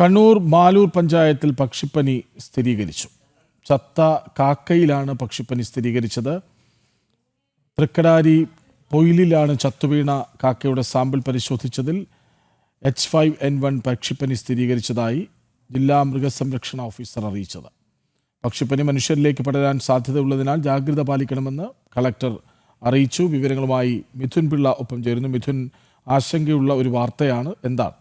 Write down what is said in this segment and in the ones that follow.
കണ്ണൂർ മാലൂർ പഞ്ചായത്തിൽ പക്ഷിപ്പനി സ്ഥിരീകരിച്ചു. ചത്ത കാക്കയിലാണ് പക്ഷിപ്പനി സ്ഥിരീകരിച്ചത്. തൃക്കടാരി പൊയിലിലാണ് ചത്തുവീണ കാക്കയുടെ സാമ്പിൾ പരിശോധിച്ചതിൽ H5N1 പക്ഷിപ്പനി സ്ഥിരീകരിച്ചതായി ജില്ലാ മൃഗസംരക്ഷണ ഓഫീസർ അറിയിച്ചത്. പക്ഷിപ്പനി മനുഷ്യരിലേക്ക് പടരാൻ സാധ്യതയുള്ളതിനാൽ ജാഗ്രത പാലിക്കണമെന്ന് കളക്ടർ അറിയിച്ചു. വിവരങ്ങളുമായി മിഥുൻ പിള്ള ഒപ്പം ചേരുന്നു. മിഥുൻ, ആശങ്കയുള്ള ഒരു വാർത്തയാണ്, എന്താണ്?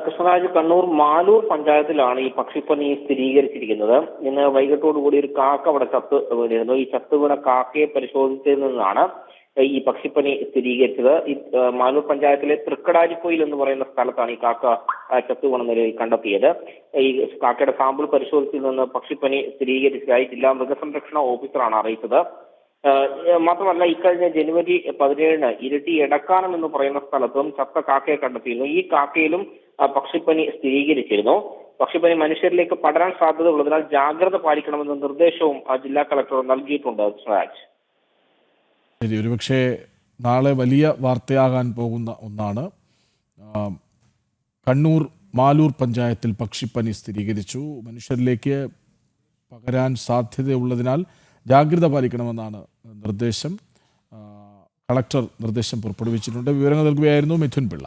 കൃഷ്ണരാജ്, കണ്ണൂർ മാലൂർ പഞ്ചായത്തിലാണ് ഈ പക്ഷിപ്പനി സ്ഥിരീകരിച്ചിരിക്കുന്നത്. ഇന്ന് വൈകിട്ടോടുകൂടി ഒരു കാക്ക അവിടെ ചത്ത് വീണിരുന്നു. ഈ ചത്ത് വീണ കാക്കയെ പരിശോധിച്ചതിൽ നിന്നാണ് ഈ പക്ഷിപ്പനി സ്ഥിരീകരിച്ചത്. ഈ മാലൂർ പഞ്ചായത്തിലെ തൃക്കടാരിപ്പൊയിൽ എന്ന് പറയുന്ന സ്ഥലത്താണ് ഈ കാക്ക ചത്തു വീണ നിലയിൽ കണ്ടെത്തിയത്. ഈ കാക്കയുടെ സാമ്പിൾ പരിശോധിച്ചതിൽ നിന്ന് പക്ഷിപ്പനി സ്ഥിരീകരിച്ചതായി ജില്ലാ മൃഗസംരക്ഷണ ഓഫീസറാണ് അറിയിച്ചത്. മാത്രമല്ല, ഇക്കഴിഞ്ഞ ജനുവരി 17-ന് ഇരിട്ടി എടക്കാനം എന്ന് പറയുന്ന സ്ഥലത്തും ചത്ത കാക്കയെ കണ്ടെത്തിയിരുന്നു. ഈ കാക്കയിലും പക്ഷിപ്പനി സ്ഥിരീകരിച്ചിരുന്നു. പക്ഷിപ്പനി മനുഷ്യരിലേക്ക് പടരാൻ സാധ്യത ഉള്ളതിനാൽ ജാഗ്രത പാലിക്കണമെന്ന നിർദ്ദേശവും ജില്ലാ കളക്ടർ നൽകിയിട്ടുണ്ട്. ശരി, ഒരുപക്ഷെ നാളെ വലിയ വാർത്തയാകാൻ പോകുന്ന ഒന്നാണ്. കണ്ണൂർ മാലൂർ പഞ്ചായത്തിൽ പക്ഷിപ്പനി സ്ഥിരീകരിച്ചു. മനുഷ്യരിലേക്ക് പകരാൻ സാധ്യതയുള്ളതിനാൽ ജാഗ്രത പാലിക്കണമെന്നാണ് നിർദ്ദേശം. കളക്ടർ നിർദ്ദേശം പുറപ്പെടുവിച്ചിട്ടുണ്ട്. വിവരങ്ങൾ നൽകുകയായിരുന്നു മിഥുൻ പിള്ള.